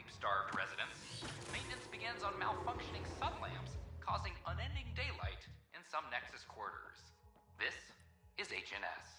sleep-starved residents, maintenance begins on malfunctioning sun lamps, causing unending daylight in some Nexus quarters. This is HNS.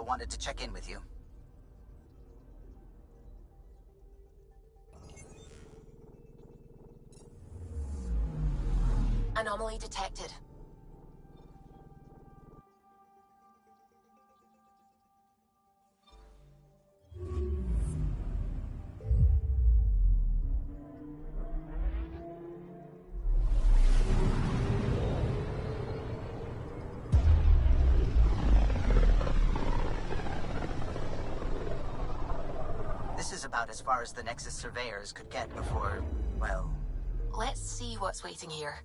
Wanted to check in with you. Anomaly detected. About as far as the Nexus surveyors could get before, well... Let's see what's waiting here.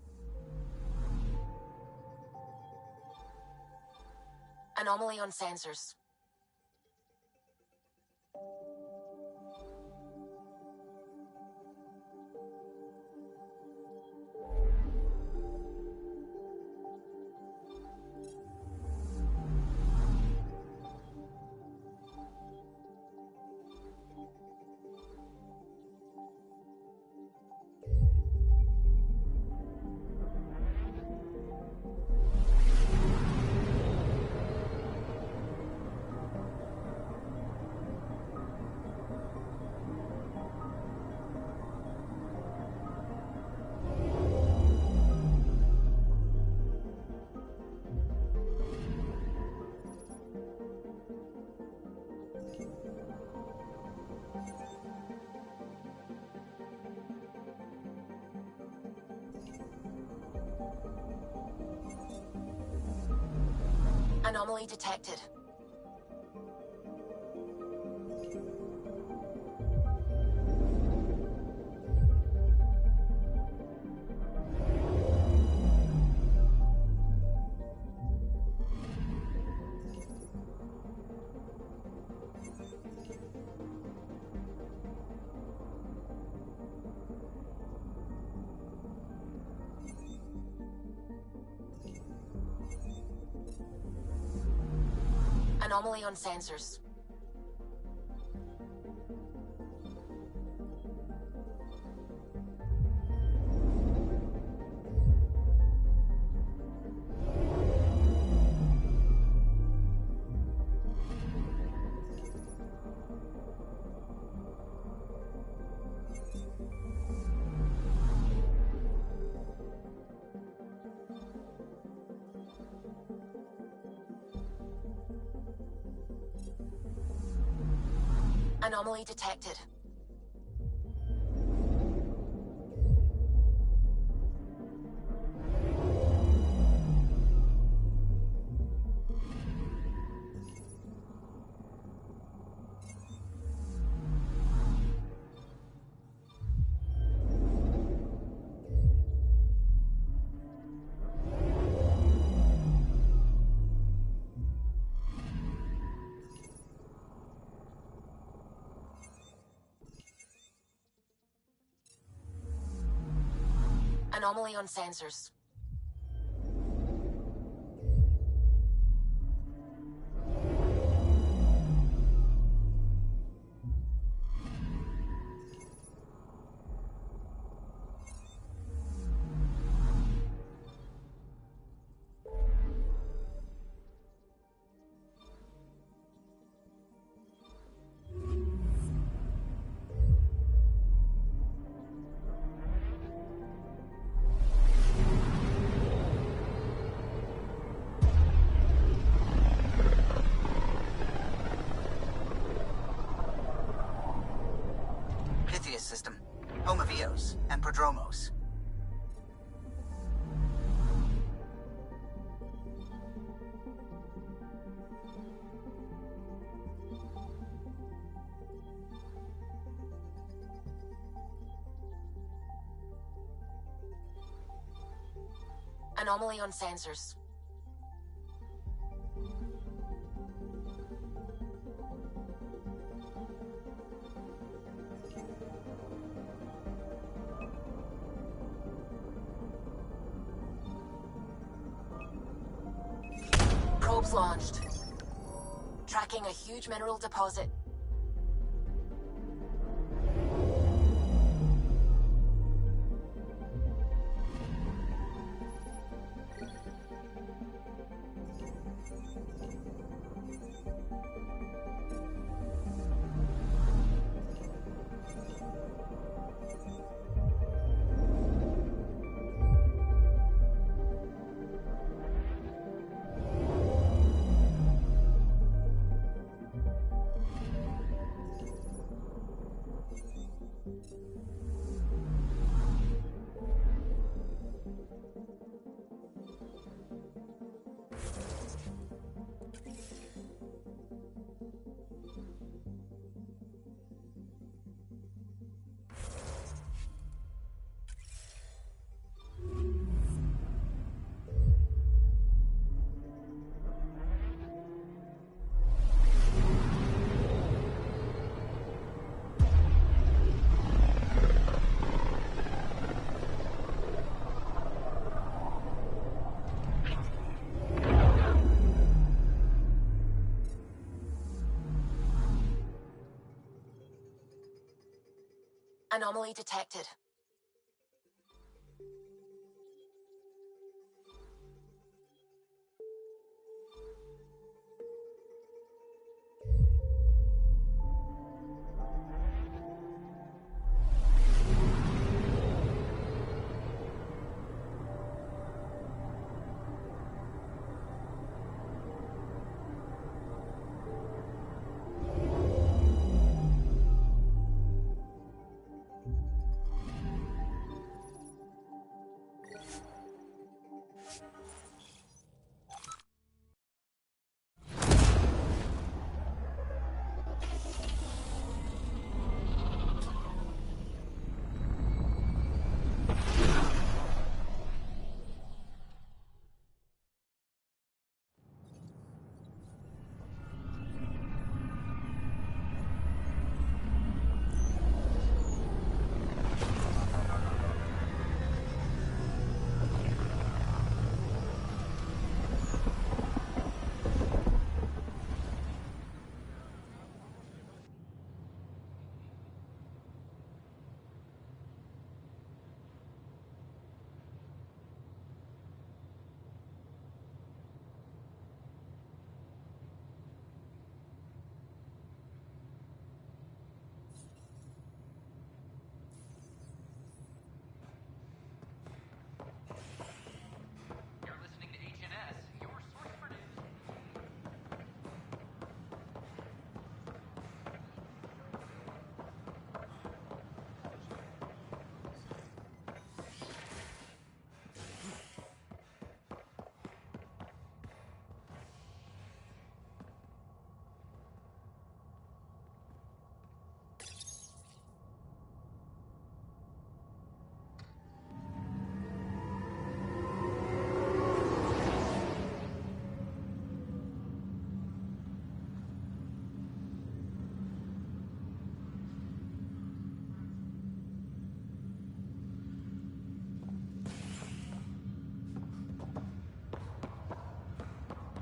Anomaly on sensors. Anomaly detected. Anomaly on sensors. Anomaly detected. Anomaly on sensors. Anomaly on sensors. Probes launched. Tracking a huge mineral deposit. Anomaly detected. You're listening to HNS, your source for news.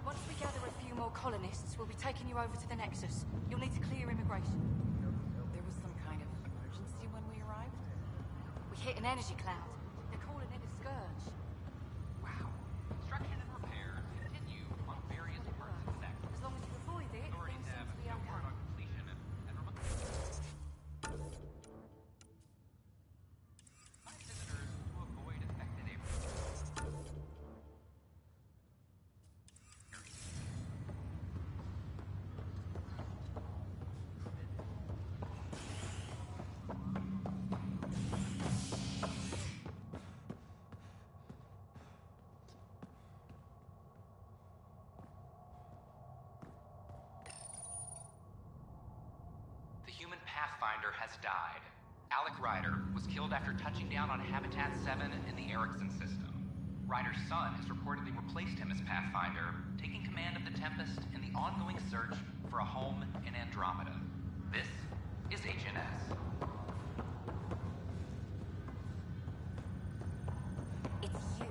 Once we gather a few more colonists, we'll be taking you over to the Nexus. You'll need to clear immigration. There was some kind of emergency when we arrived? We hit an energy cloud. They're calling it a scourge. Wow. Construction and repair continue on various emergency sectors. As long as you avoid it, Authorities things seem have to be no okay. word on completion and remind visitors to avoid affected areas. The human Pathfinder has died. Alec Ryder was killed after touching down on Habitat 7 in the Erickson system. Ryder's son has reportedly replaced him as Pathfinder, taking command of the Tempest in the ongoing search for a home in Andromeda. This is HNS. It's you.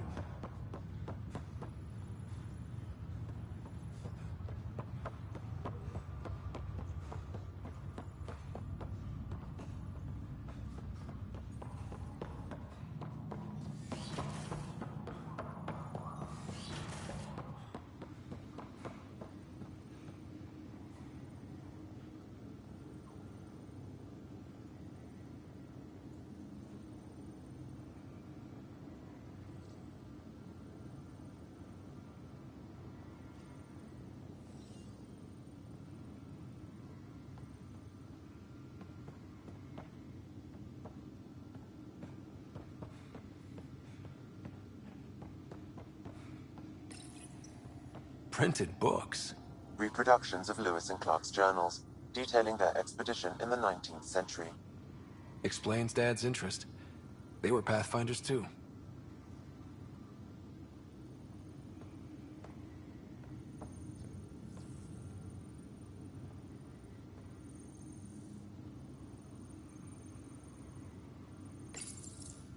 Printed books. Reproductions of Lewis and Clark's journals, detailing their expedition in the 19th century. Explains Dad's interest. They were Pathfinders too.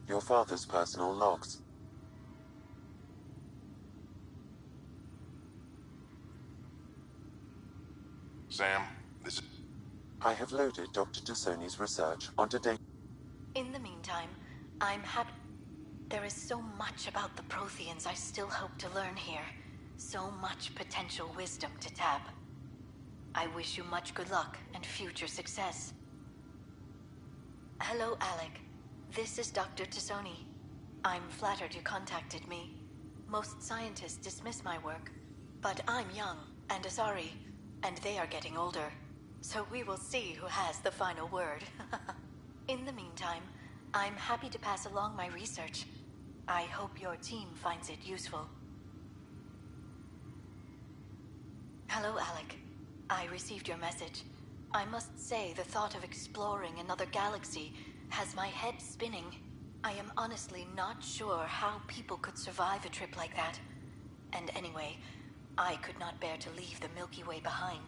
Your father's personal logs. Sam, this is... I have loaded Dr. Tassoni's research onto data. In the meantime, I'm happy. There is so much about the Protheans I still hope to learn here. So much potential wisdom to tap. I wish you much good luck and future success. Hello, Alec. This is Dr. Tassoni. I'm flattered you contacted me. Most scientists dismiss my work, but I'm young and Asari, and they are getting older. So we will see who has the final word. In the meantime, I'm happy to pass along my research. I hope your team finds it useful. Hello, Alec. I received your message. I must say the thought of exploring another galaxy has my head spinning. I am honestly not sure how people could survive a trip like that. And anyway, I could not bear to leave the Milky Way behind.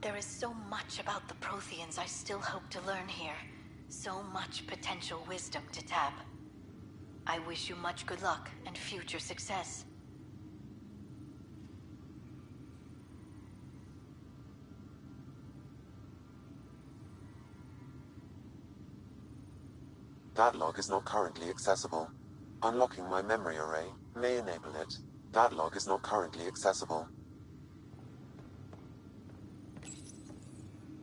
There is so much about the Protheans I still hope to learn here. So much potential wisdom to tap. I wish you much good luck and future success. That log is not currently accessible. Unlocking my memory array may enable it. That log is not currently accessible.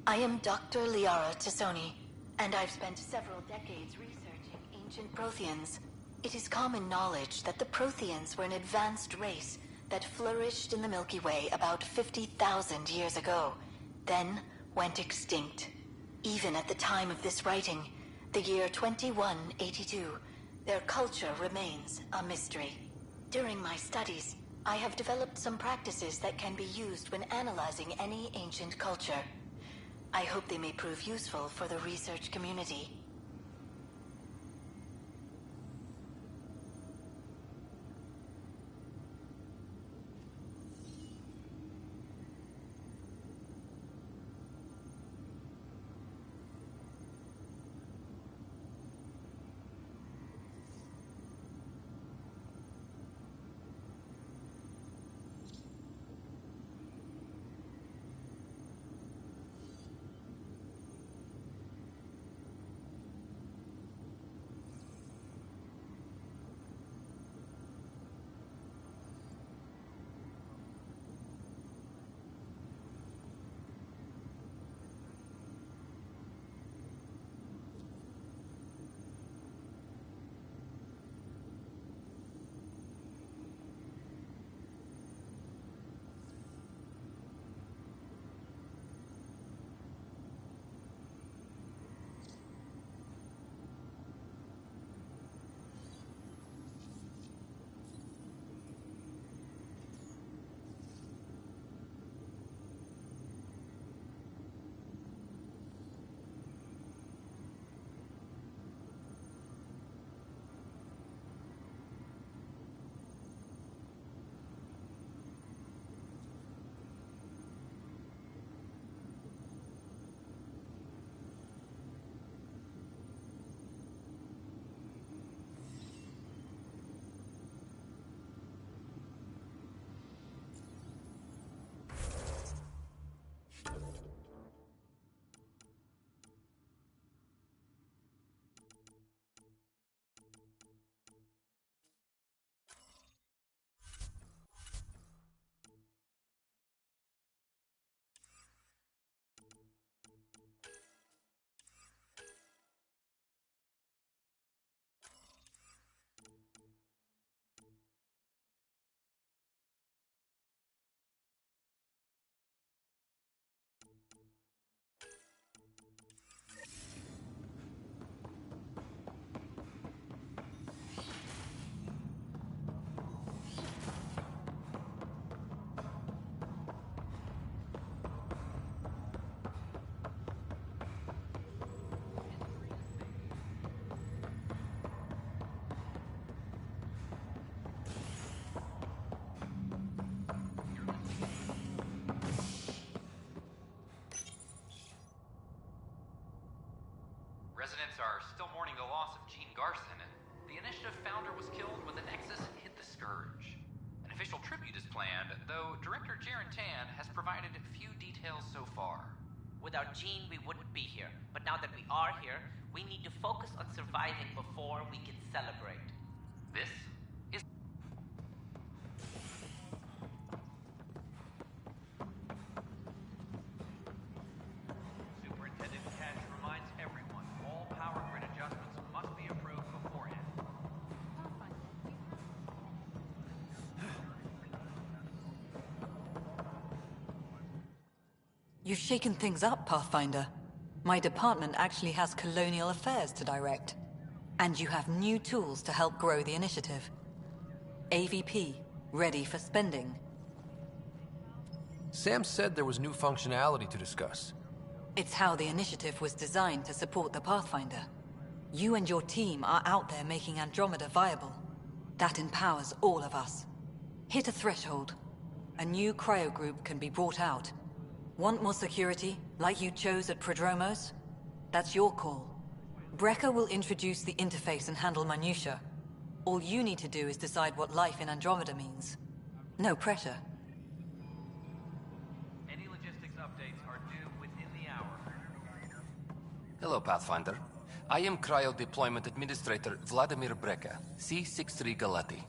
I am Dr. Liara Tassoni, and I've spent several decades researching ancient Protheans. It is common knowledge that the Protheans were an advanced race that flourished in the Milky Way about 50,000 years ago, then went extinct. Even at the time of this writing, the year 2182, their culture remains a mystery. During my studies, I have developed some practices that can be used when analyzing any ancient culture. I hope they may prove useful for the research community. are still mourning the loss of Gene Garson, and the Initiative founder was killed when the Nexus hit the Scourge. An official tribute is planned, though Director Jaren Tan has provided few details so far. Without Gene, we wouldn't be here. But now that we are here, we need to focus on surviving before we can celebrate. This is... Superintendent Cash reminds everyone all power grid adjustments must be approved beforehand. You've shaken things up, Pathfinder. My department actually has colonial affairs to direct. And you have new tools to help grow the initiative. AVP, ready for spending. Sam said there was new functionality to discuss. It's how the initiative was designed to support the Pathfinder. You and your team are out there making Andromeda viable. That empowers all of us. Hit a threshold. A new cryo group can be brought out. Want more security, like you chose at Prodromos? That's your call. Brecker will introduce the interface and handle minutiae. All you need to do is decide what life in Andromeda means. No pressure. Any logistics updates are due within the hour. Hello, Pathfinder. I am Cryo Deployment Administrator Vladimir Brecker, C-63 Galati.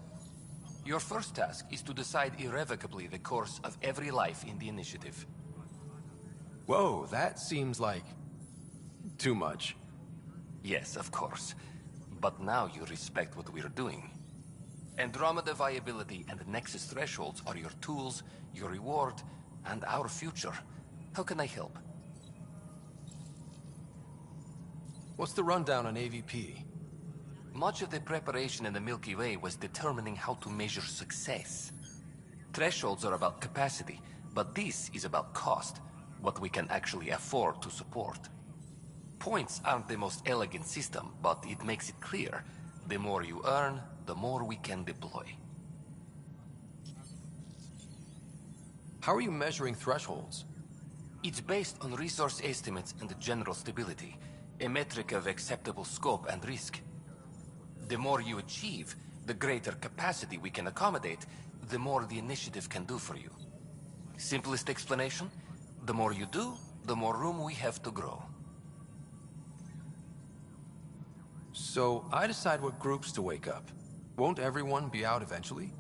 Your first task is to decide irrevocably the course of every life in the initiative. Whoa, that seems like... too much. Yes, of course. But now you respect what we're doing. Andromeda viability and Nexus thresholds are your tools, your reward, and our future. How can I help? What's the rundown on AVP? Much of the preparation in the Milky Way was determining how to measure success. Thresholds are about capacity, but this is about cost, what we can actually afford to support. Points aren't the most elegant system, but it makes it clear. The more you earn, the more we can deploy. How are you measuring thresholds? It's based on resource estimates and general stability, a metric of acceptable scope and risk. The more you achieve, the greater capacity we can accommodate, the more the initiative can do for you. Simplest explanation? The more you do, the more room we have to grow. So, I decide what groups to wake up. Won't everyone be out eventually?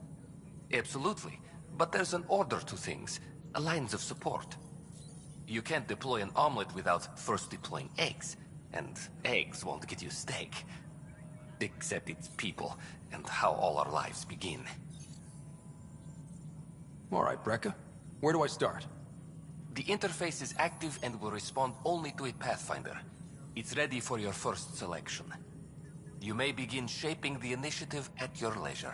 Absolutely. But there's an order to things, lines of support. You can't deploy an omelet without first deploying eggs. And eggs won't get you steak. Except it's people, and how all our lives begin. Alright, Brekka. Where do I start? The interface is active and will respond only to a Pathfinder. It's ready for your first selection. You may begin shaping the initiative at your leisure.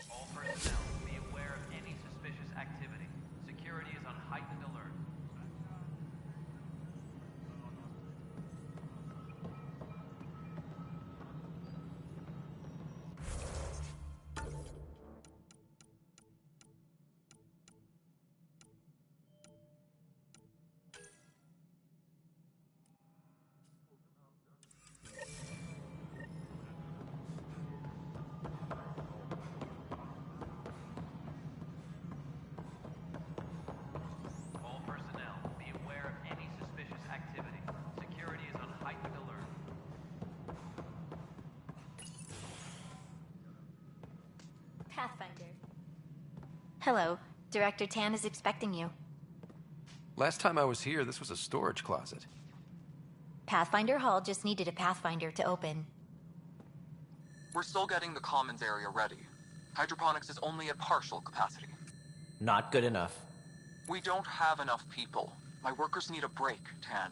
All personnel, be aware of any suspicious activity. Security is on heightened alert. All personnel, be aware of any suspicious activity. Security is on heightened alert. Pathfinder. Hello. Director Tan is expecting you. Last time I was here, this was a storage closet. Pathfinder Hall just needed a Pathfinder to open. We're still getting the commons area ready. Hydroponics is only at partial capacity. Not good enough. We don't have enough people. My workers need a break, Tan.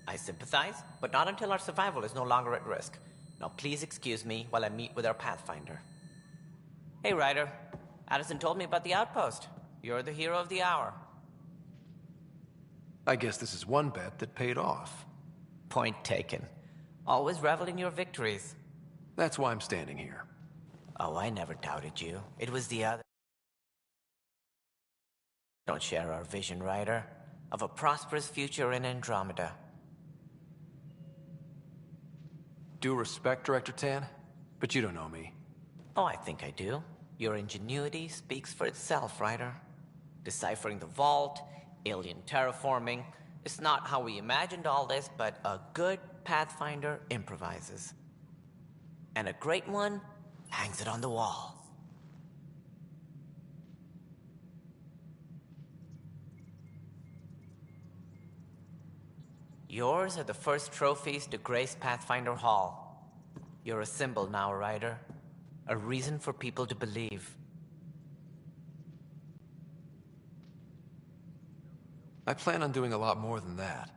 I sympathize, but not until our survival is no longer at risk. Now please excuse me while I meet with our Pathfinder. Hey, Ryder. Addison told me about the outpost. You're the hero of the hour. I guess this is one bet that paid off. Point taken. Always revel in your victories. That's why I'm standing here. Oh, I never doubted you. It was the other... Don't share our vision, Ryder, of a prosperous future in Andromeda. Due respect, Director Tan, but you don't know me. Oh, I think I do. Your ingenuity speaks for itself, Ryder. Deciphering the vault, alien terraforming. It's not how we imagined all this, but a good Pathfinder improvises. And a great one hangs it on the wall. Yours are the first trophies to grace Pathfinder Hall. You're a symbol now, Ryder. A reason for people to believe. I plan on doing a lot more than that.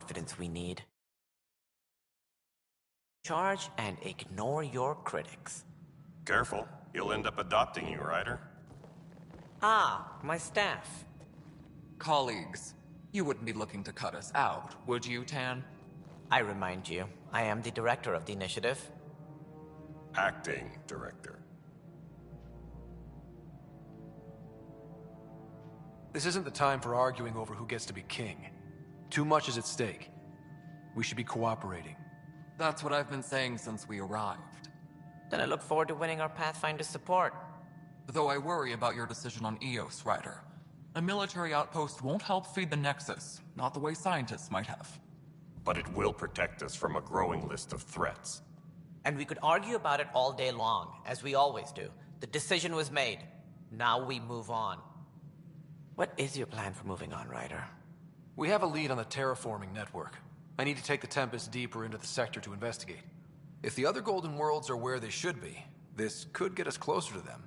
Confidence we need. Charge and ignore your critics. Careful, he'll end up adopting you, Ryder. Ah, my staff. Colleagues, you wouldn't be looking to cut us out, would you, Tan? I remind you, I am the director of the initiative. Acting director. This isn't the time for arguing over who gets to be king. Too much is at stake. We should be cooperating. That's what I've been saying since we arrived. Then I look forward to winning our Pathfinder's support. Though I worry about your decision on Eos, Ryder. A military outpost won't help feed the Nexus, not the way scientists might have. But it will protect us from a growing list of threats. And we could argue about it all day long, as we always do. The decision was made. Now we move on. What is your plan for moving on, Ryder? We have a lead on the terraforming network. I need to take the Tempest deeper into the sector to investigate. If the other Golden Worlds are where they should be, this could get us closer to them.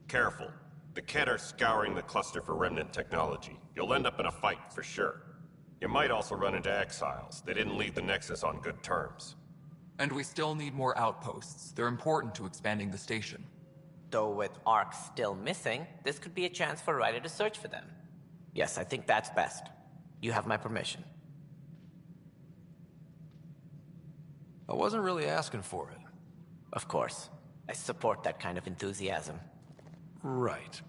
Careful. The Kett are scouring the cluster for remnant technology. You'll end up in a fight, for sure. You might also run into exiles. They didn't leave the Nexus on good terms. And we still need more outposts. They're important to expanding the station. Though with Ark still missing, this could be a chance for Ryder to search for them. Yes, I think that's best. You have my permission. I wasn't really asking for it. Of course. I support that kind of enthusiasm. Right.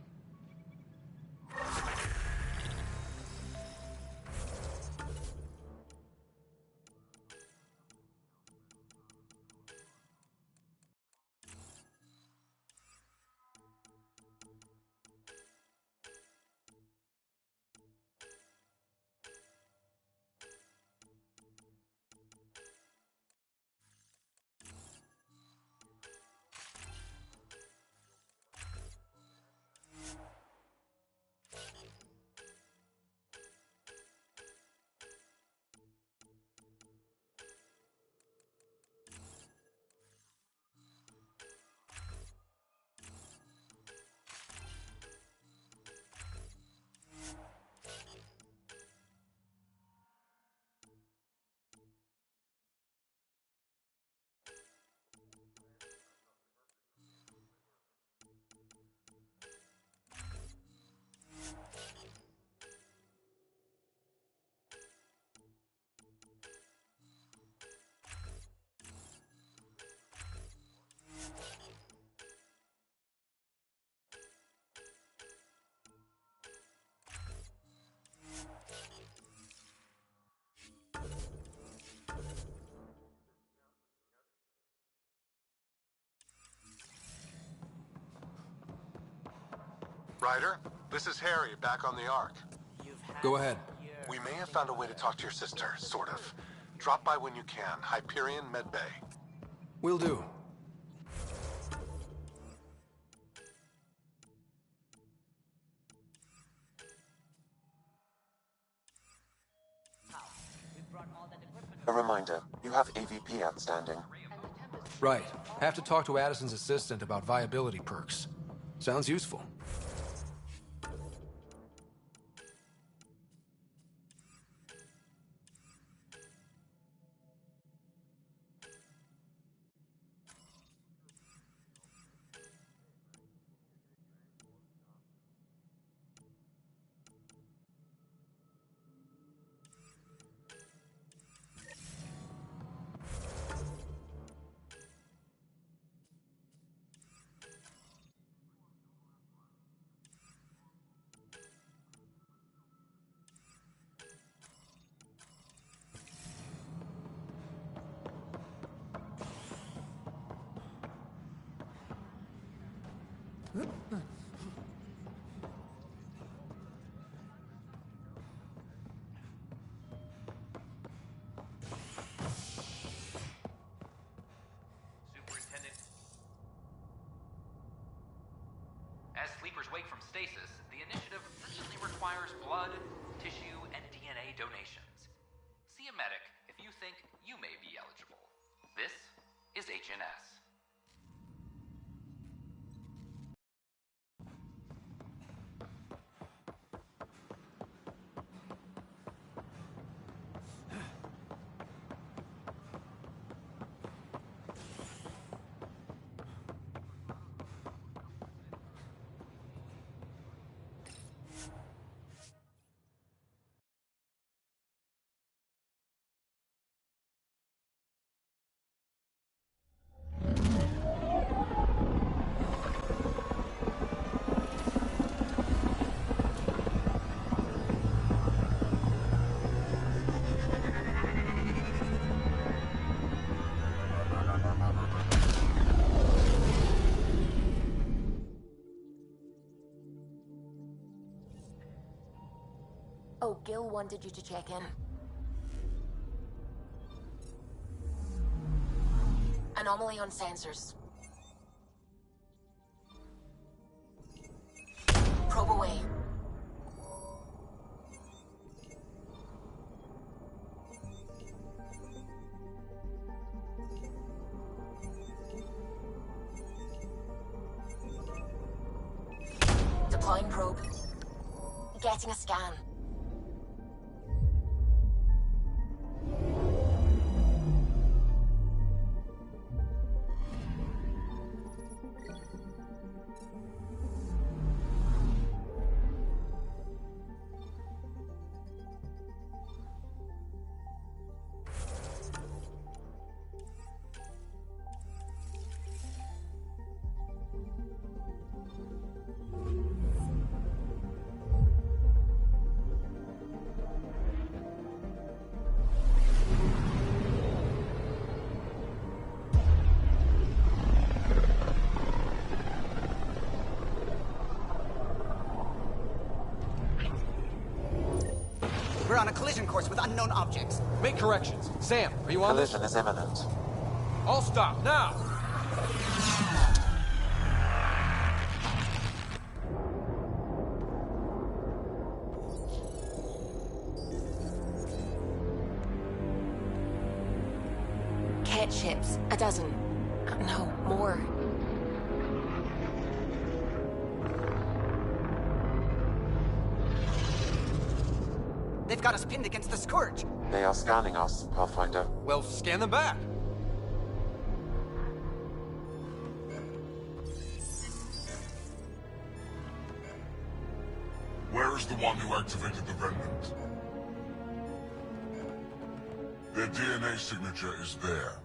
Ryder, this is Harry, back on the Ark. Go ahead. We may have found a way to talk to your sister, sort of. Drop by when you can. Hyperion Medbay. Will do. A reminder, you have AVP outstanding. Right. Have to talk to Addison's assistant about viability perks. Sounds useful. Superintendent. As sleepers wake from stasis, the initiative urgently requires blood, tissue, and DNA donations. See a medic if you think you may be eligible. This is HNS. Oh, Gil wanted you to check in. Anomaly on sensors. Probe away. Deploying probe. Getting a scan. We're on a collision course with unknown objects. Make corrections. Sam, are you on this? Collision is imminent. All stop, now! Cat ships. A dozen. No, more. They've got us pinned against the Scourge. They are scanning us, Pathfinder. Well, scan them back. Where is the one who activated the Remnant? Their DNA signature is there.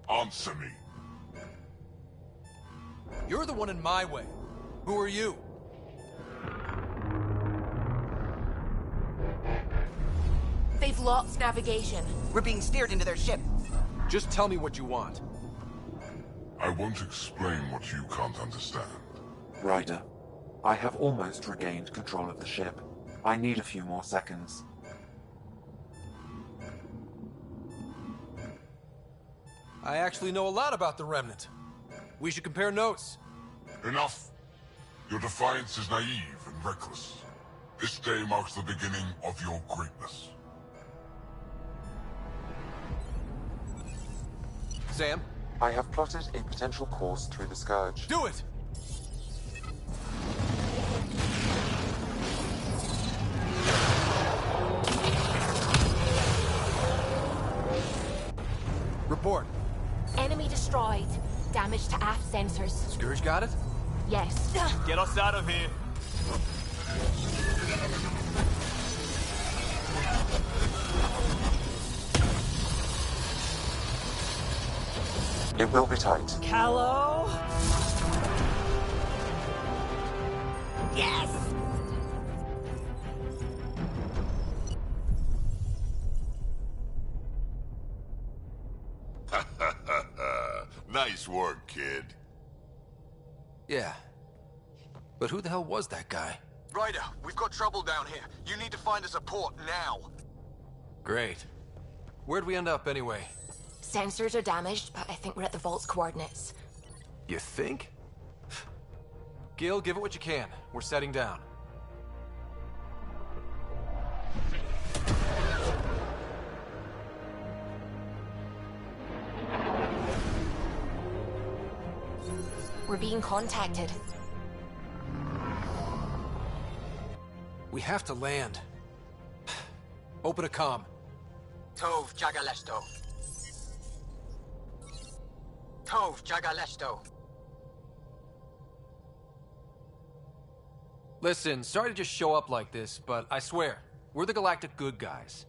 Answer me. You're the one in my way. Who are you? They've lost navigation. We're being steered into their ship. Just tell me what you want. I won't explain what you can't understand. Ryder, I have almost regained control of the ship. I need a few more seconds. I actually know a lot about the Remnant. We should compare notes. Enough! Your defiance is naive and reckless. This day marks the beginning of your greatness. Sam? I have plotted a potential course through the Scourge. Do it! Report. Enemy destroyed. Damage to aft sensors. Scourge got it? Yes. Get us out of here. It will be tight. Callow? Yes! Nice work, kid. Yeah. But who the hell was that guy? Ryder, we've got trouble down here. You need to find us a port now. Great. Where'd we end up anyway? Sensors are damaged, but I think we're at the vault's coordinates. You think? Gil, give it what you can. We're setting down. We're being contacted. We have to land. Open a comm. Tov Jagalesto. Tov Jagalesto. Listen, sorry to just show up like this, but I swear, we're the galactic good guys.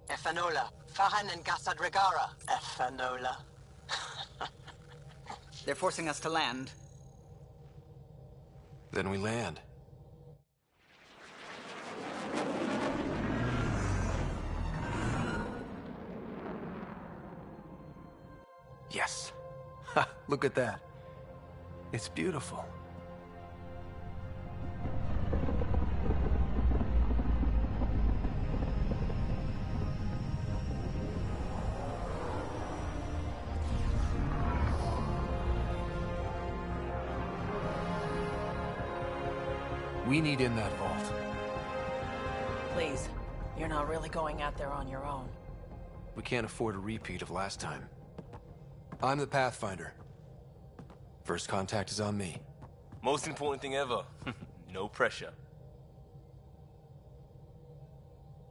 Efanola. Fahan and Gasad Regara. Efanola. They're forcing us to land. Then we land. Yes. Ha, look at that. It's beautiful. We need in that vault. Please, you're not really going out there on your own. We can't afford a repeat of last time. I'm the Pathfinder. First contact is on me. Most important thing ever. No pressure.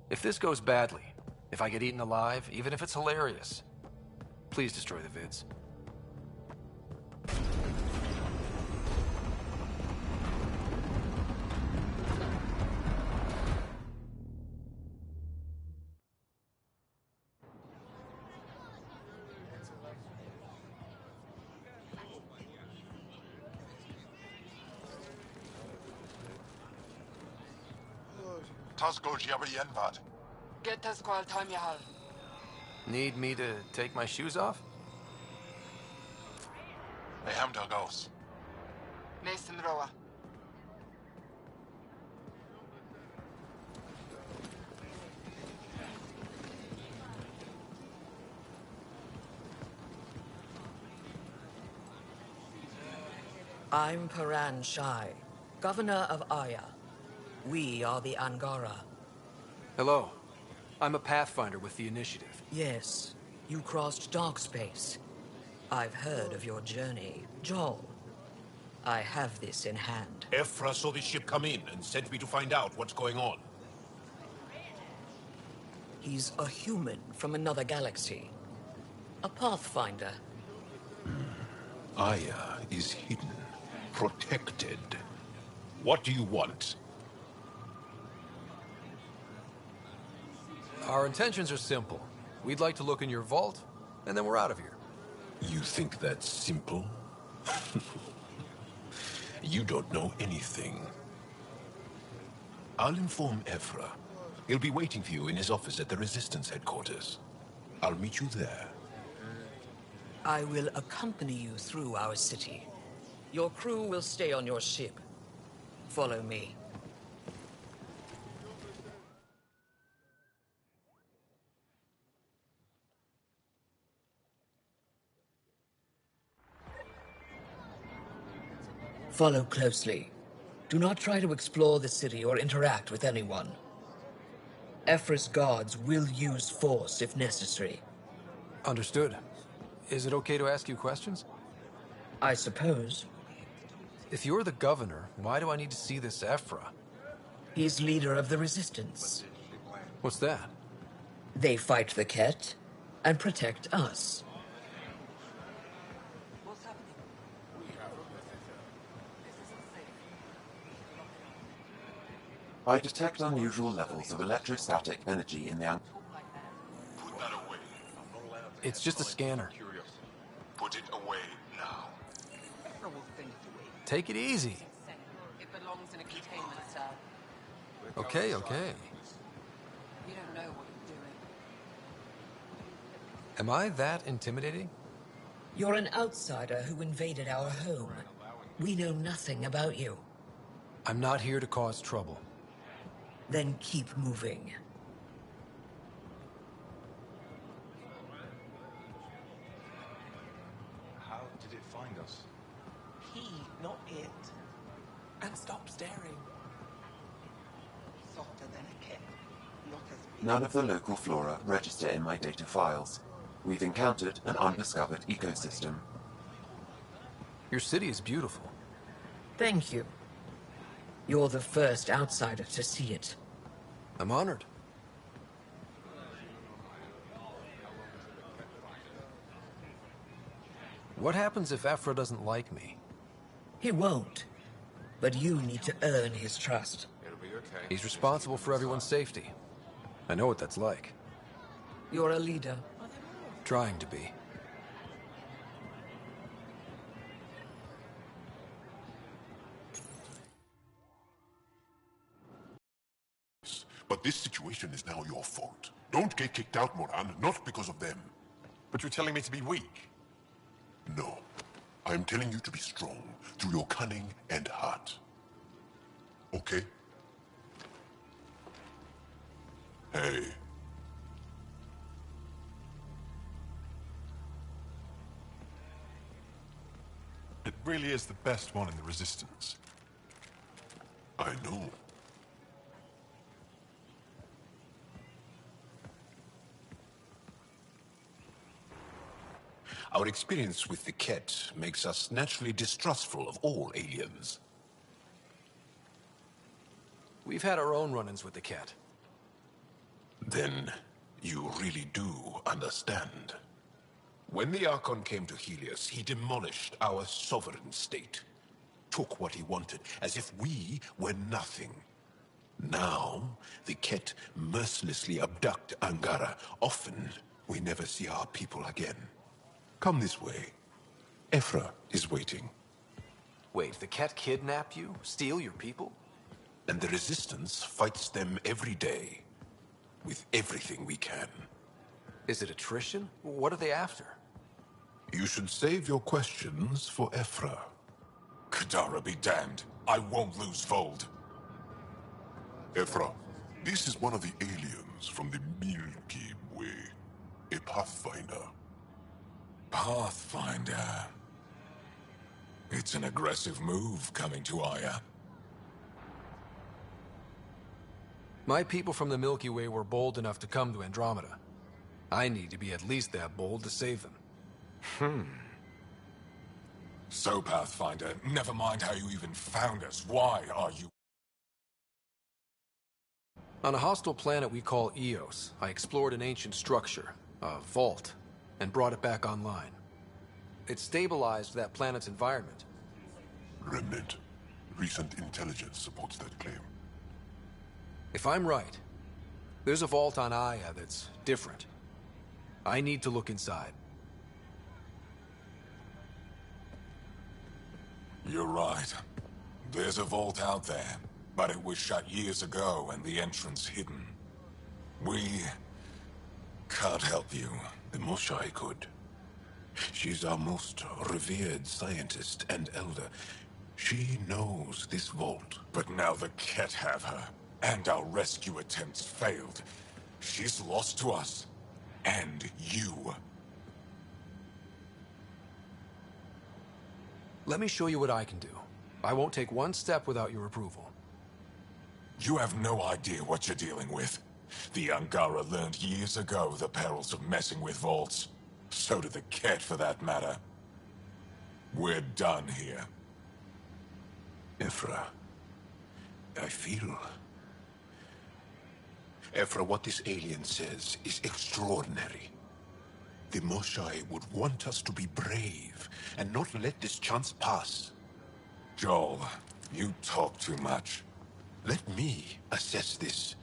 If this goes badly, if I get eaten alive, even if it's hilarious, please destroy the vids. Get us call time Yahal. Need me to take my shoes off? I am Dagos. Mason Roa. I'm Paran Shai, Governor of Aya. We are the Angara. Hello. I'm a Pathfinder with the Initiative. Yes, you crossed dark space. I've heard of your journey, Joel. I have this in hand. Ephra saw the ship come in and sent me to find out what's going on. He's a human from another galaxy. A Pathfinder. Aya is hidden, protected. What do you want? Our intentions are simple. We'd like to look in your vault, and then we're out of here. You think that's simple? You don't know anything. I'll inform Ephra. He'll be waiting for you in his office at the Resistance headquarters. I'll meet you there. I will accompany you through our city. Your crew will stay on your ship. Follow me. Follow closely. Do not try to explore the city or interact with anyone. Ephra's guards will use force if necessary. Understood. Is it okay to ask you questions? I suppose. If you're the governor, why do I need to see this Ephra? He's leader of the Resistance. What's that? They fight the Ket and protect us. I detect unusual levels of electrostatic energy in the It's just a scanner. Put it away now. Take it easy. It belongs in a containment cell. Okay, okay. You don't know what you're doing. Am I that intimidating? You're an outsider who invaded our home. We know nothing about you. I'm not here to cause trouble. Then keep moving. How did it find us? He, not it. And stop staring. Softer than a cat. Not as big. None of the local flora register in my data files. We've encountered an undiscovered ecosystem. Your city is beautiful. Thank you. You're the first outsider to see it. I'm honored. What happens if Ephra doesn't like me? He won't. But you need to earn his trust. It'll be okay. He's responsible for everyone's safety. I know what that's like. You're a leader. Trying to be. But this situation is now your fault. Don't get kicked out, Moran, not because of them. But you're telling me to be weak? No. I'm telling you to be strong through your cunning and heart. Okay? Hey. It really is the best one in the Resistance. I know. Our experience with the Ket makes us naturally distrustful of all aliens. We've had our own run-ins with the Ket. Then you really do understand. When the Archon came to Helios, he demolished our sovereign state. Took what he wanted, as if we were nothing. Now, the Ket mercilessly abduct Angara. Often, we never see our people again. Come this way. Ephra is waiting. Wait, the Ket kidnap you? Steal your people? And the Resistance fights them every day. With everything we can. Is it attrition? What are they after? You should save your questions for Ephra. Kadara be damned. I won't lose Vold. Ephra, this is one of the aliens from the Milky Way. A Pathfinder. Pathfinder. It's an aggressive move coming to Aya. My people from the Milky Way were bold enough to come to Andromeda. I need to be at least that bold to save them. So, Pathfinder, never mind how you even found us. Why are you... On a hostile planet we call Eos, I explored an ancient structure, a vault, and brought it back online. It stabilized that planet's environment. Remnant. Recent intelligence supports that claim. If I'm right, there's a vault on Aya that's different. I need to look inside. You're right. There's a vault out there, but it was shut years ago and the entrance hidden. We can't help you. The Moshai could. She's our most revered scientist and elder. She knows this vault. But now the Ket have her, and our rescue attempts failed. She's lost to us. And you. Let me show you what I can do. I won't take one step without your approval. You have no idea what you're dealing with. The Angara learned years ago the perils of messing with vaults. So did the cat, for that matter. We're done here. Ephra, I feel... Ephra, what this alien says is extraordinary. The Moshai would want us to be brave and not let this chance pass. Joel, you talk too much. Let me assess this,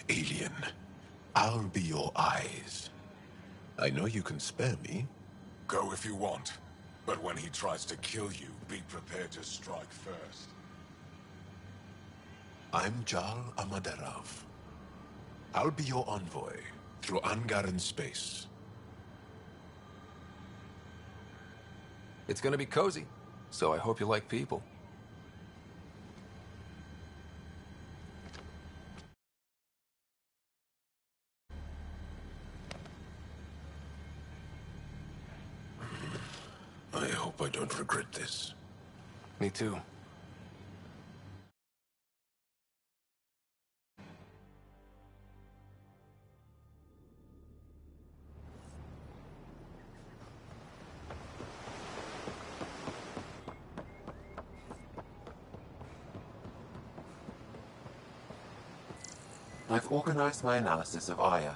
alien. I'll be your eyes. I know you can spare me. Go if you want. But when he tries to kill you, be prepared to strike first. I'm Jal Amaderov. I'll be your envoy through Angaran space. It's gonna be cozy, so I hope you like people. I hope I don't regret this. Me too. I've organized my analysis of Aya.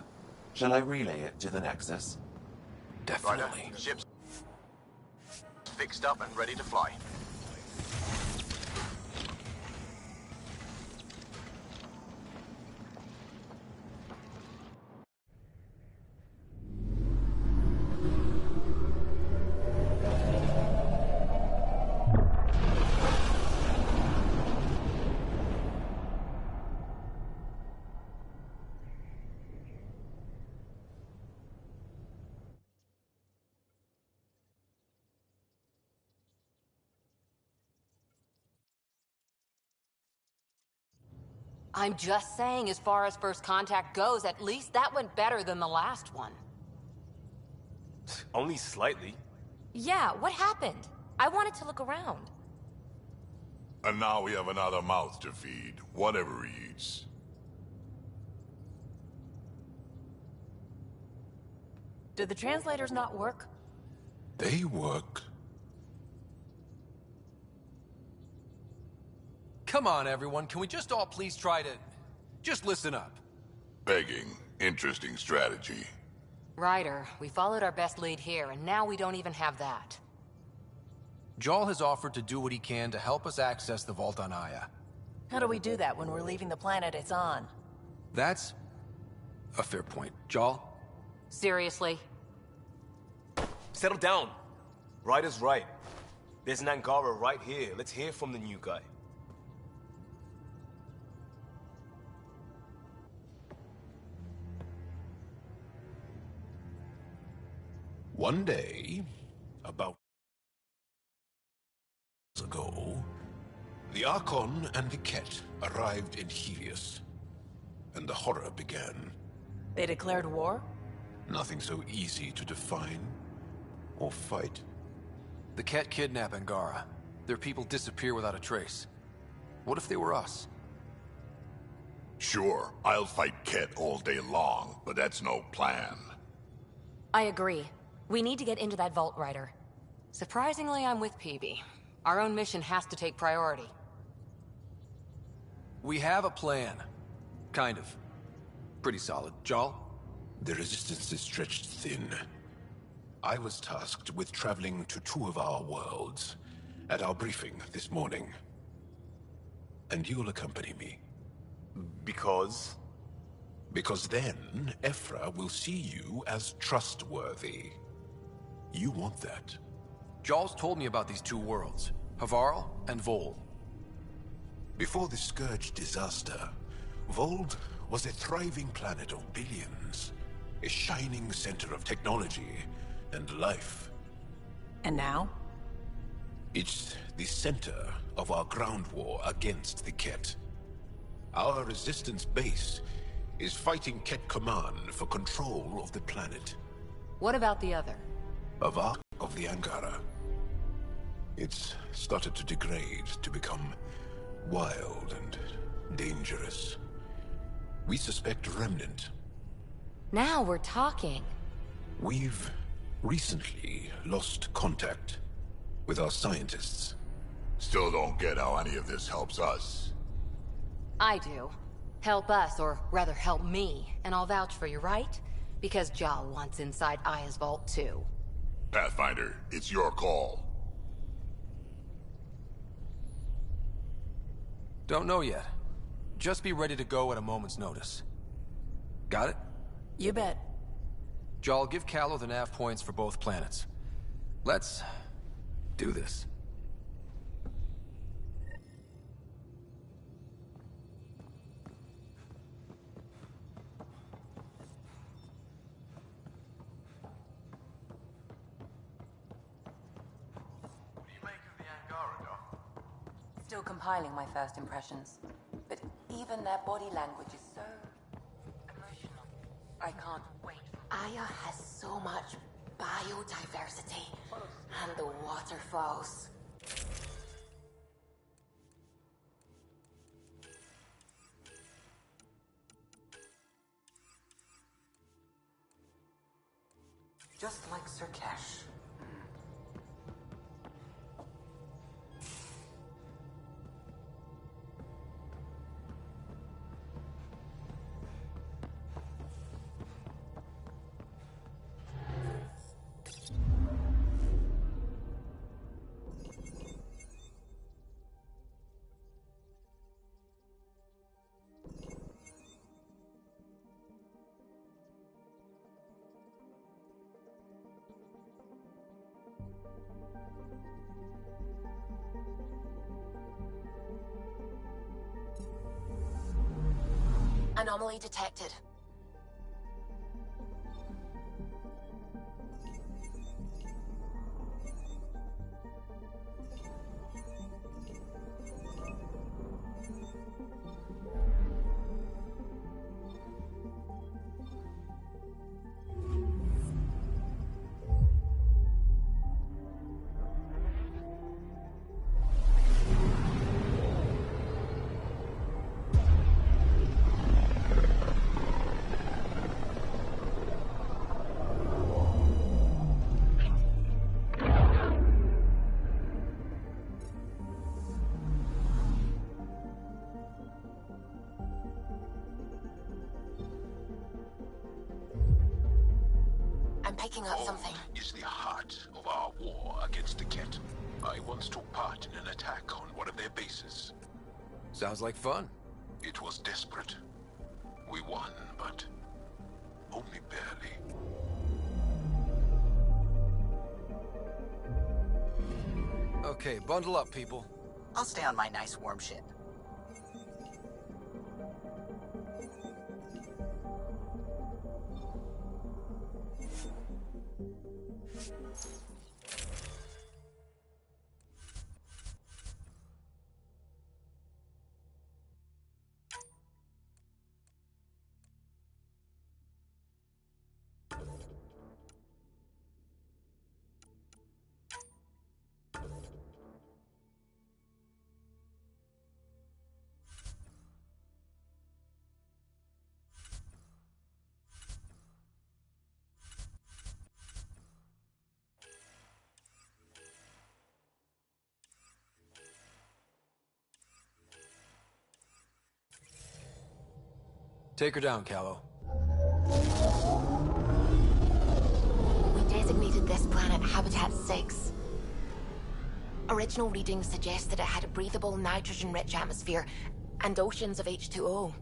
Shall I relay it to the Nexus? Definitely. Ryder, ship's fixed up and ready to fly. I'm just saying, as far as first contact goes, at least that went better than the last one. Only slightly. Yeah, what happened? I wanted to look around. And now we have another mouth to feed, whatever he eats. Did the translators not work? They work. Come on, everyone. Can we just all please try to... just listen up? Begging. Interesting strategy. Ryder, we followed our best lead here, and now we don't even have that. Jal has offered to do what he can to help us access the vault on Aya. How do we do that when we're leaving the planet it's on? That's a fair point. Jal? Seriously? Settle down. Ryder's right. There's an Angara right here. Let's hear from the new guy. One day, about ago, the Archon and the Ket arrived in Helios, and the horror began. They declared war? Nothing so easy to define or fight. The Ket kidnap Angara. Their people disappear without a trace. What if they were us? Sure, I'll fight Ket all day long, but that's no plan. I agree. We need to get into that vault, Ryder. Surprisingly, I'm with Peavy. Our own mission has to take priority. We have a plan. Kind of. Pretty solid. Jal? The resistance is stretched thin. I was tasked with traveling to two of our worlds at our briefing this morning. And you'll accompany me. Because? Because then, Ephra will see you as trustworthy. You want that. Jal's told me about these two worlds, Havarl and Vol. Before the Scourge disaster, Vold was a thriving planet of billions. A shining center of technology and life. And now? It's the center of our ground war against the Ket. Our resistance base is fighting Ket Command for control of the planet. What about the other? Avak of the Angara. It's started to degrade, to become wild and dangerous. We suspect Remnant. Now we're talking. We've recently lost contact with our scientists. Still don't get how any of this helps us. I do. Help us, or rather help me, and I'll vouch for you, right? Because Jal wants inside Aya's vault too. Pathfinder, it's your call. Don't know yet. Just be ready to go at a moment's notice. Got it? You bet. Jal, give Callow the nav points for both planets. Let's do this. What do you make of the Angara, Doc? Still compiling my first impressions. But even their body language is so emotional. I can't wait. Aya has so much biodiversity and the waterfalls. Just like Sirkesh. Anomaly detected. I'm picking up something. Is the heart of our war against the Ket. I once took part in an attack on one of their bases. Sounds like fun. It was desperate. We won, but only barely. Okay, bundle up, people. I'll stay on my nice warm ship. Take her down, Callow. We designated this planet Habitat 6. Original readings suggest that it had a breathable, nitrogen-rich atmosphere and oceans of H2O.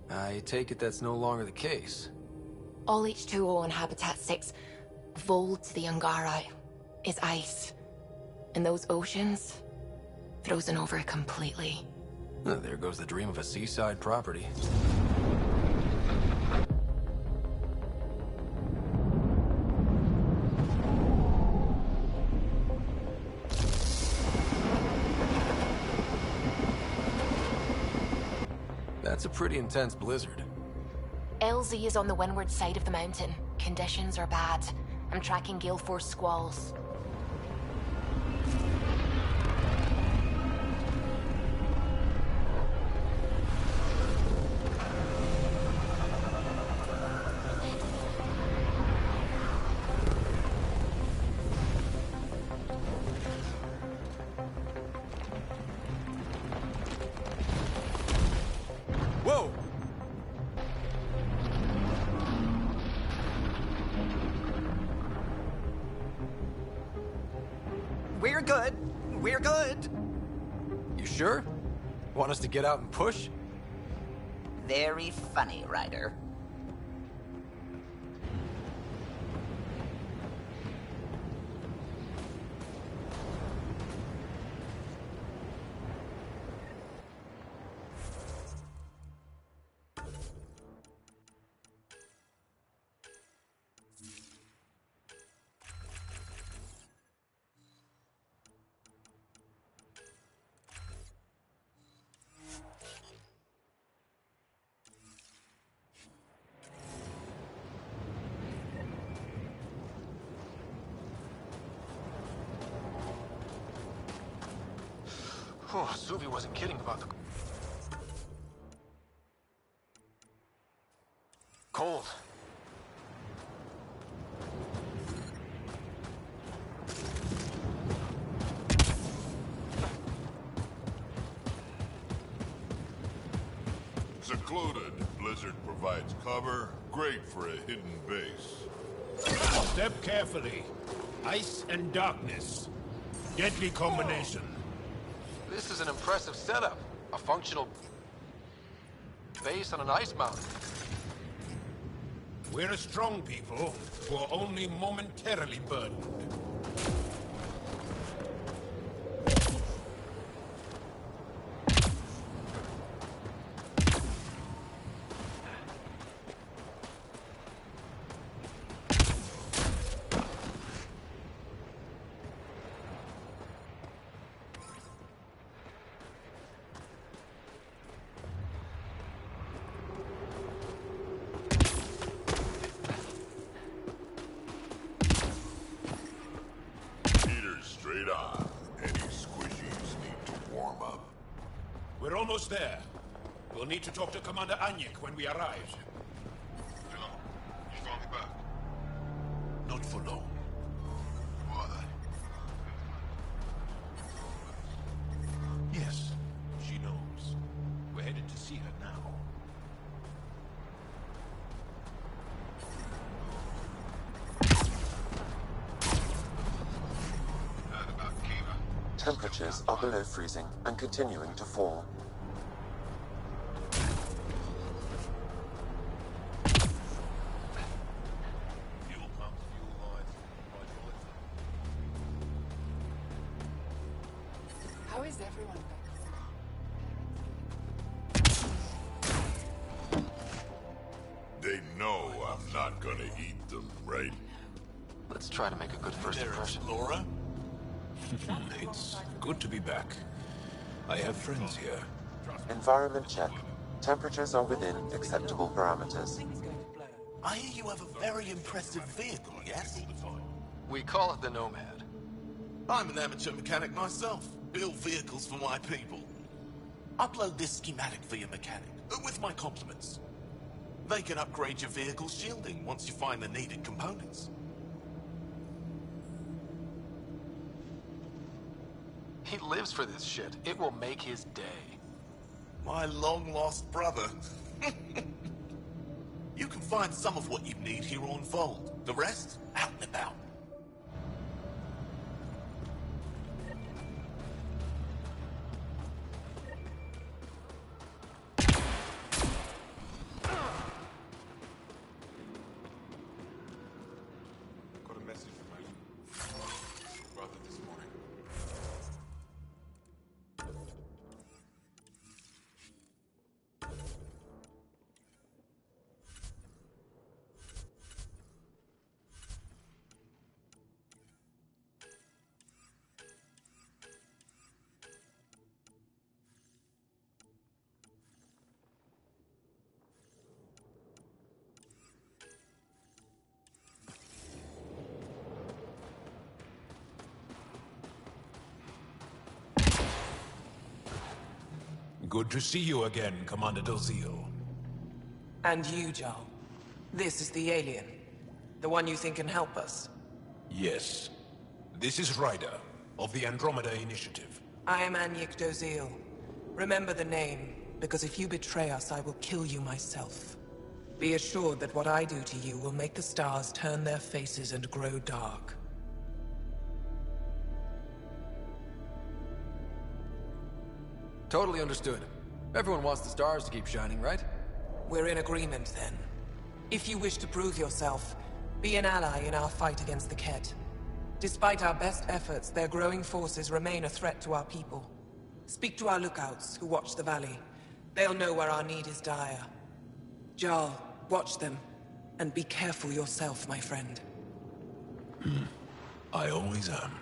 I take it that's no longer the case. All H2O on Habitat 6, vold to the Angara, is ice. And those oceans, frozen over completely. There goes the dream of a seaside property. That's a pretty intense blizzard. LZ is on the windward side of the mountain. Conditions are bad. I'm tracking gale force squalls. We're good. We're good. You sure? Want us to get out and push? Very funny, Ryder. Oh, Suvi wasn't kidding about the... cold. Secluded, Blizzard provides cover, great for a hidden base. Step carefully. Ice and darkness. Deadly combination. This is an impressive setup. A functional base on an ice mountain. We're a strong people who are only momentarily burdened. Straight on. Any squishies need to warm up. We're almost there. We'll need to talk to Commander Anyek when we arrive. Hello? You found me back? Not for long. Why? Yes, she knows. We're headed to see her now. Temperatures are below freezing and continuing to fall. How is everyone? They know I'm not gonna eat them, right? Let's try to make a good first impression. Laura? It's good to be back. I have friends here. Environment check. Temperatures are within acceptable parameters. I hear you have a very impressive vehicle, yes? We call it the Nomad. I'm an amateur mechanic myself. Build vehicles for my people. Upload this schematic for your mechanic, with my compliments. They can upgrade your vehicle's shielding once you find the needed components. He lives for this shit. It will make his day. My long-lost brother. You can find some of what you need here on Fold. The rest, out and about. Got a message from my brother this morning. Good to see you again, Commander Dozil. And you, Joel. This is the alien. The one you think can help us. Yes. This is Ryder, of the Andromeda Initiative. I am Anyek Dozil. Remember the name, because if you betray us, I will kill you myself. Be assured that what I do to you will make the stars turn their faces and grow dark. Totally understood. Everyone wants the stars to keep shining, right? We're in agreement, then. If you wish to prove yourself, be an ally in our fight against the Ket. Despite our best efforts, their growing forces remain a threat to our people. Speak to our lookouts, who watch the valley. They'll know where our need is dire. Jarl, watch them. And be careful yourself, my friend. I always am.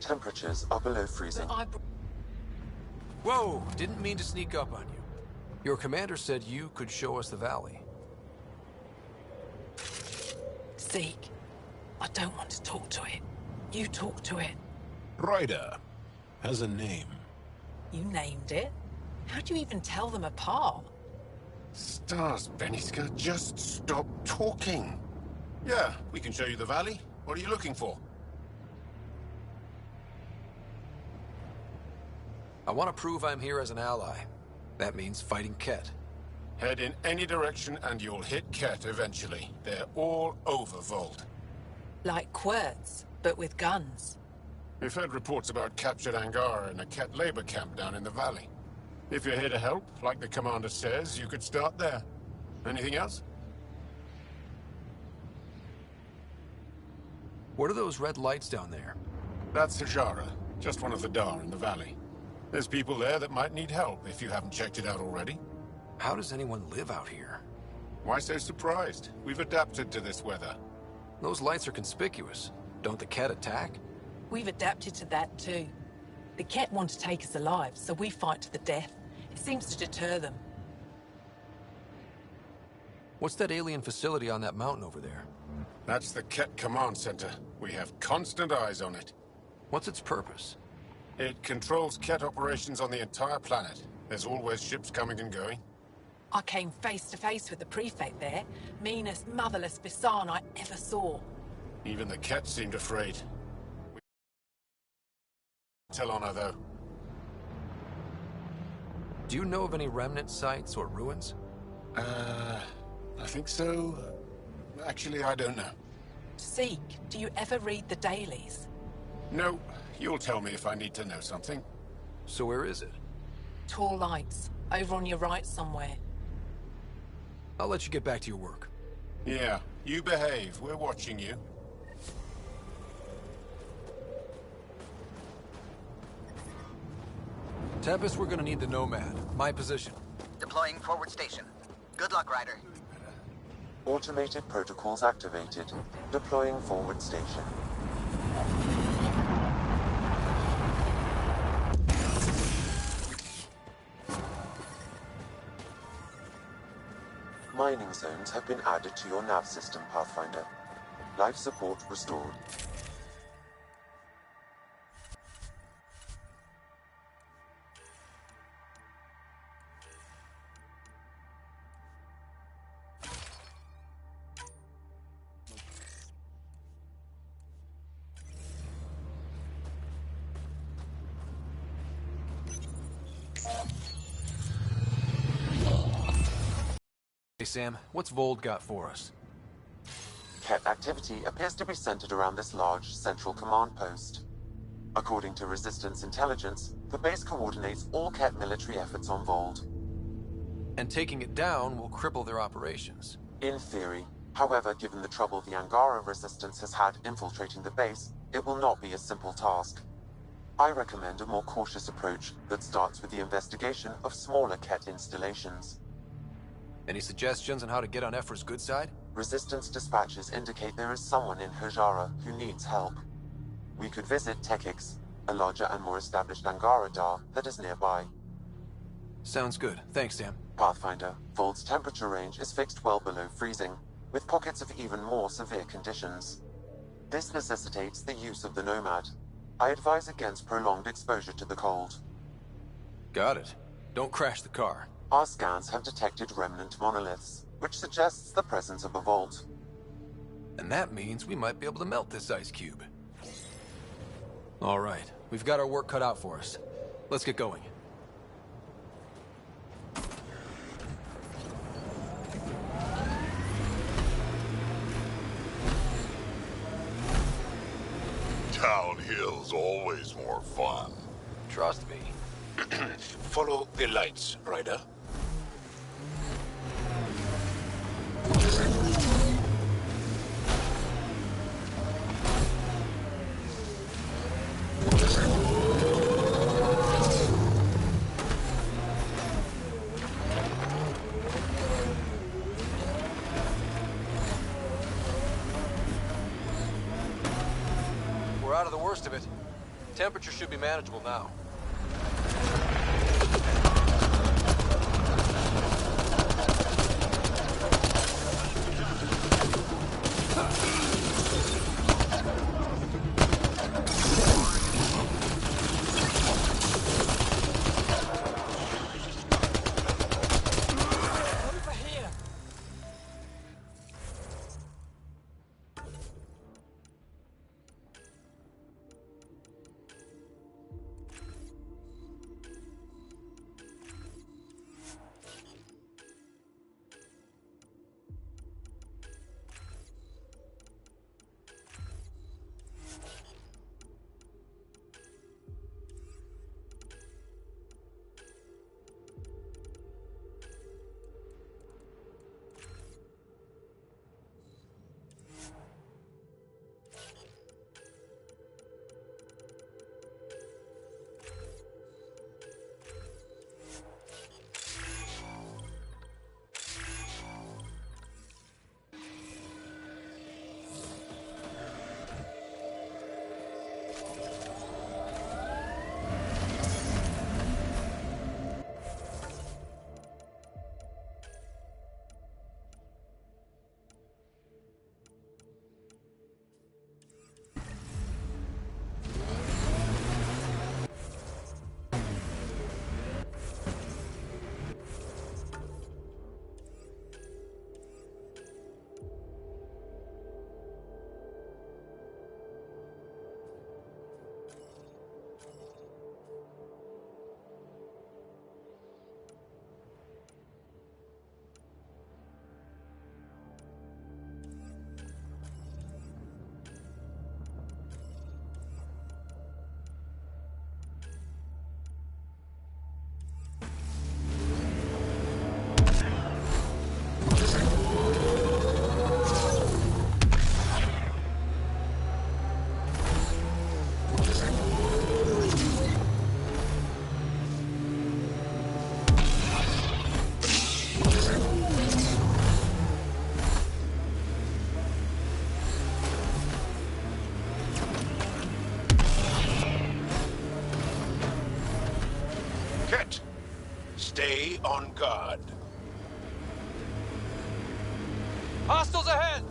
Temperatures are below freezing. Whoa! Didn't mean to sneak up on you. Your commander said you could show us the valley. Zeke, I don't want to talk to it. You talk to it. Ryder has a name. You named it? How'd you even tell them apart? Stars, Beniska, just stop talking. Yeah, we can show you the valley. What are you looking for? I want to prove I'm here as an ally. That means fighting Ket. Head in any direction and you'll hit Ket eventually. They're all over Vault. Like Quirts, but with guns. We've heard reports about captured Angara in a Ket labor camp down in the valley. If you're here to help, like the commander says, you could start there. Anything else? What are those red lights down there? That's Hajara, just one of the Dar in the valley. There's people there that might need help if you haven't checked it out already. How does anyone live out here? Why so surprised? We've adapted to this weather. Those lights are conspicuous. Don't the Ket attack? We've adapted to that too. The Ket want to take us alive, so we fight to the death. It seems to deter them. What's that alien facility on that mountain over there? That's the Ket Command Center. We have constant eyes on it. What's its purpose? It controls Ket operations on the entire planet. There's always ships coming and going. I came face to face with the prefect there. Meanest, motherless Bisan I ever saw. Even the Ket seemed afraid. Tell on her, though. Do you know of any remnant sites or ruins? I think so. Actually, I don't know. Zeke, do you ever read the dailies? No. You'll tell me if I need to know something. So where is it? Tall lights, over on your right somewhere. I'll let you get back to your work. Yeah, you behave. We're watching you. Tempest, we're gonna need the Nomad. My position. Deploying forward station. Good luck, Ryder. Automated protocols activated. Deploying forward station. Mining zones have been added to your nav system, Pathfinder. Life support restored. Hey Sam, what's Vold got for us? Ket activity appears to be centered around this large central command post. According to Resistance intelligence, the base coordinates all Ket military efforts on Vold. And taking it down will cripple their operations. In theory. However, given the trouble the Angara Resistance has had infiltrating the base, it will not be a simple task. I recommend a more cautious approach that starts with the investigation of smaller Ket installations. Any suggestions on how to get on Ephra's good side? Resistance dispatches indicate there is someone in Hajara who needs help. We could visit Tekix, a larger and more established Angara Dar that is nearby. Sounds good. Thanks, Sam. Pathfinder, Vold's temperature range is fixed well below freezing, with pockets of even more severe conditions. This necessitates the use of the Nomad. I advise against prolonged exposure to the cold. Got it. Don't crash the car. Our scans have detected remnant monoliths, which suggests the presence of a vault. And that means we might be able to melt this ice cube. All right, we've got our work cut out for us. Let's get going. Downhill's always more fun. Trust me. Follow the lights, Ryder. We're out of the worst of it. Temperature should be manageable now. Stay on guard. Hostiles ahead!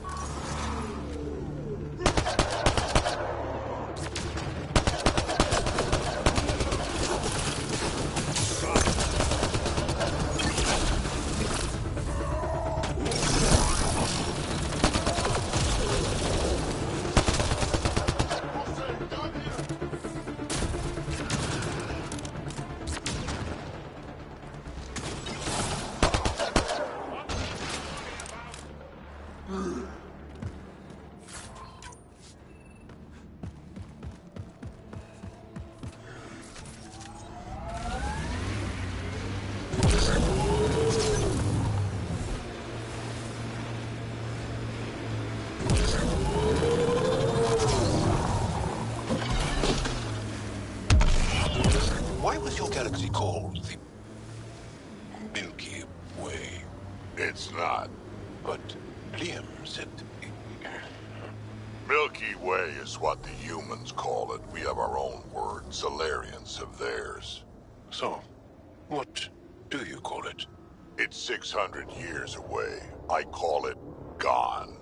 Why was your galaxy called the Milky Way? It's not. But Liam said... Milky Way is what the humans call it. We have our own word. Solarians have theirs. So, what do you call it? It's 600 years away. I call it gone.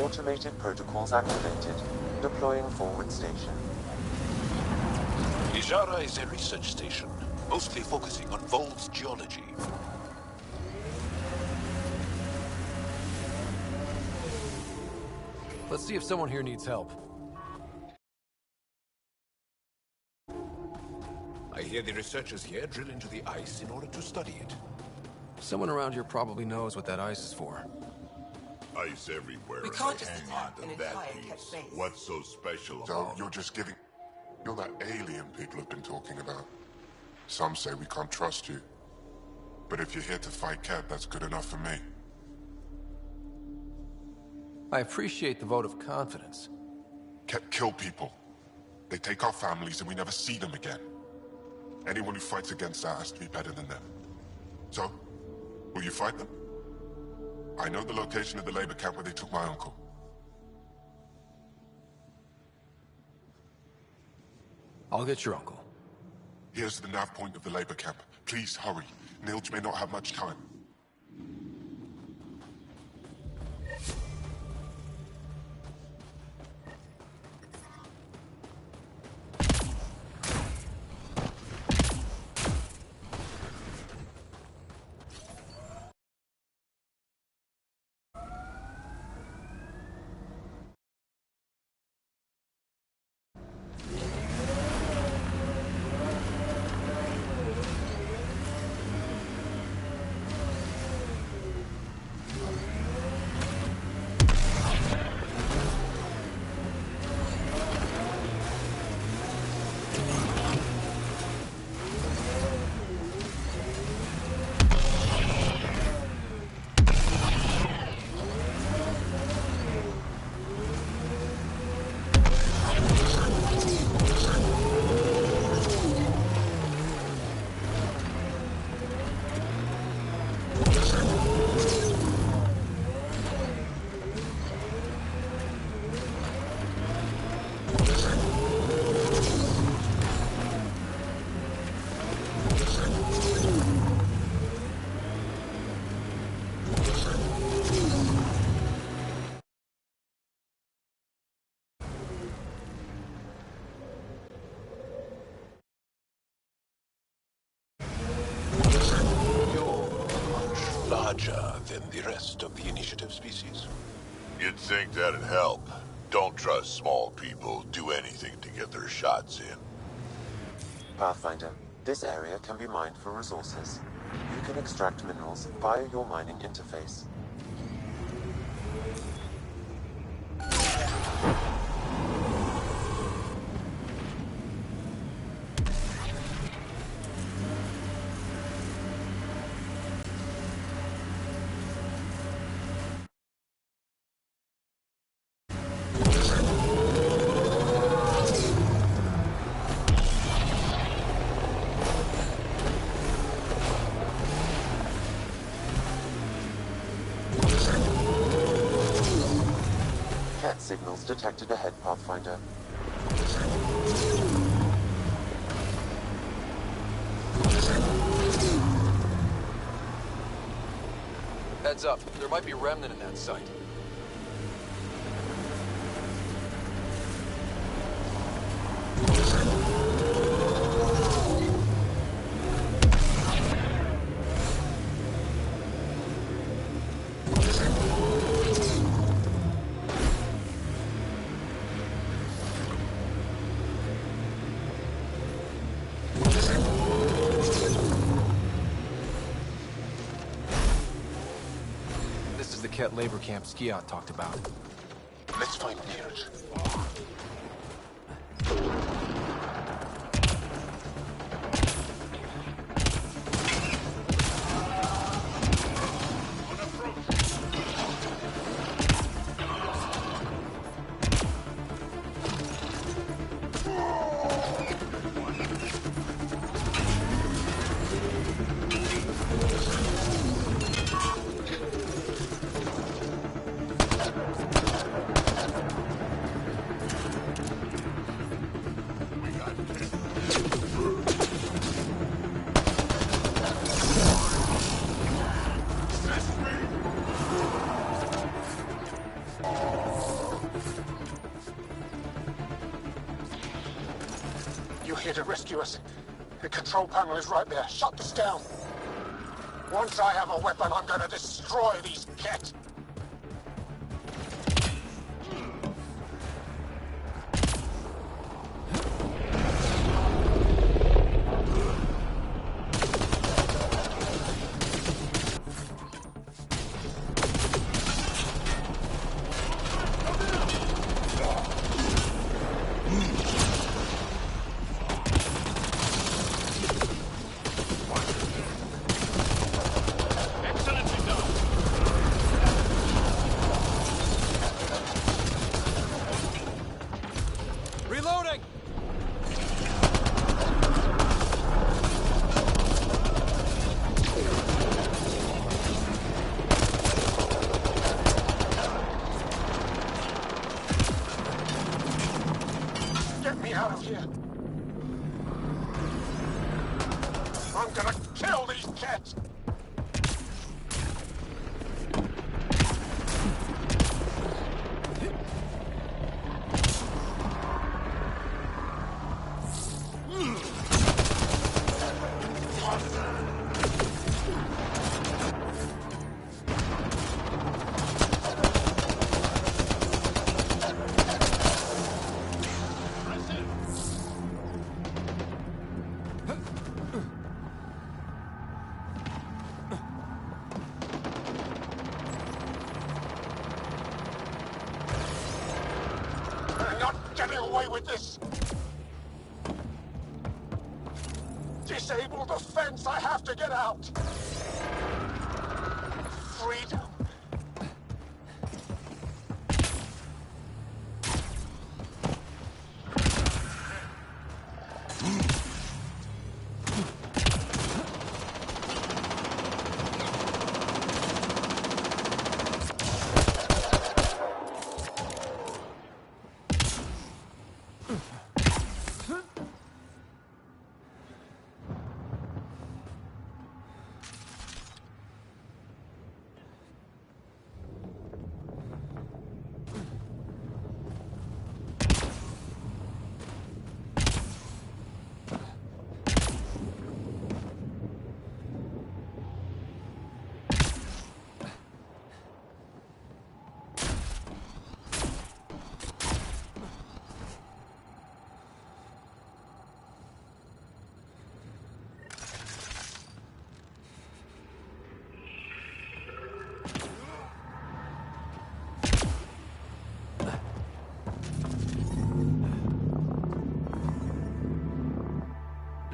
Automated protocols activated. Deploying forward station. Ijara is a research station, mostly focusing on Vol's geology. Let's see if someone here needs help. I hear the researchers here drill into the ice in order to study it. Someone around here probably knows what that ice is for. Ice everywhere. We can't just Hang attack on an to that entire piece. Ket base. What's so special So about you're just giving... You're that alien people have been talking about. Some say we can't trust you. But if you're here to fight Ket, that's good enough for me. I appreciate the vote of confidence. Ket kill people. They take our families and we never see them again. Anyone who fights against that has to be better than them. So, will you fight them? I know the location of the labor camp where they took my uncle. I'll get your uncle. Here's the nav point of the labor camp. Please hurry. Nilj may not have much time. Larger than the rest of the initiative species. You'd think that'd help. Don't trust small people. Do anything to get their shots in. Pathfinder, This area can be mined for resources. You can extract minerals via your mining interface. Cat signals detected ahead, Pathfinder. Heads up, there might be a remnant in that site. This is the Ket labor camp Skiot talked about. Let's find Neerj. You're here to rescue us. The control panel is right there. Shut this down. Once I have a weapon, I'm gonna destroy these Ket. Reloading! Get me out of here. I'm gonna kill these Ket. I'm not getting away with this. Disable the fence. I have to get out. Freedom.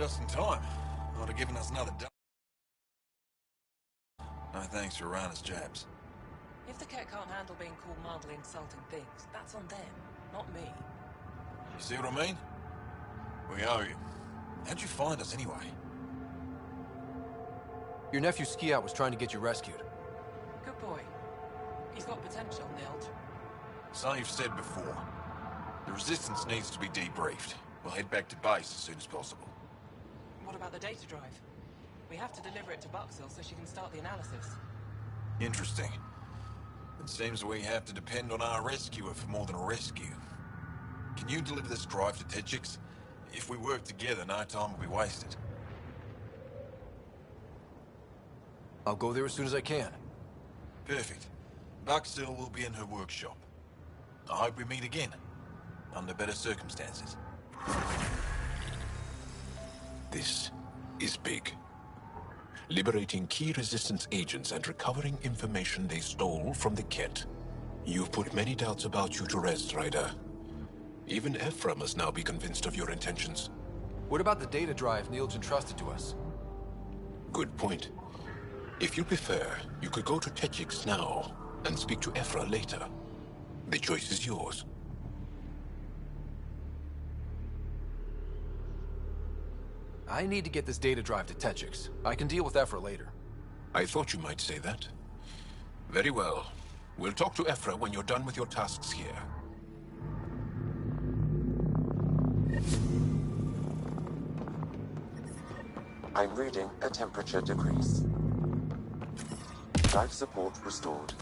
Just in time. Ought have given us another no thanks for Rana's jabs. If the Ket can't handle being called mildly insulting things, that's on them, not me. You see what I mean? We owe you. How'd you find us anyway? Your nephew Ski-Out was trying to get you rescued. Good boy. He's got potential, Nilt. So you've said before. The Resistance needs to be debriefed. We'll head back to base as soon as possible. What about the data drive? We have to deliver it to Buxil so she can start the analysis. Interesting. It seems we have to depend on our rescuer for more than a rescue. Can you deliver this drive to Techix? If we work together, no time will be wasted. I'll go there as soon as I can. Perfect. Buxil will be in her workshop. I hope we meet again, under better circumstances. This is big. Liberating key Resistance agents and recovering information they stole from the Ket. You've put many doubts about you to rest, Ryder. Even Ephra must now be convinced of your intentions. What about the data drive Neil's entrusted to us? Good point. If you prefer, you could go to Techix now and speak to Ephra later. The choice is yours. I need to get this data drive to Techix. I can deal with Ephra later. I thought you might say that. Very well. We'll talk to Ephra when you're done with your tasks here. I'm reading a temperature decrease. Life support restored.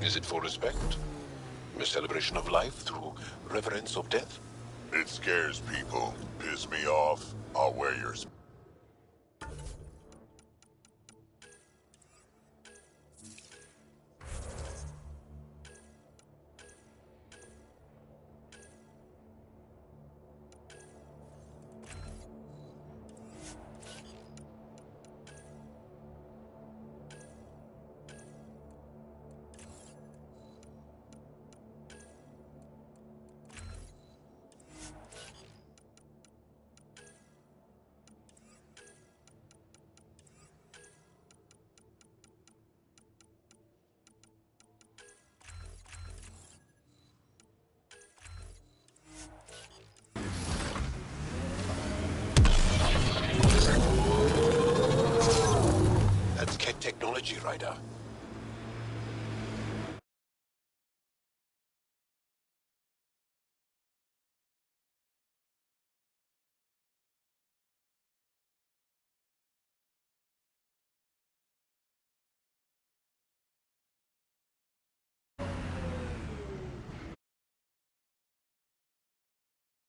Is it for respect? A celebration of life through reverence of death? It scares people. Piss me off. I'll wear yours. That's Ket technology, Ryder.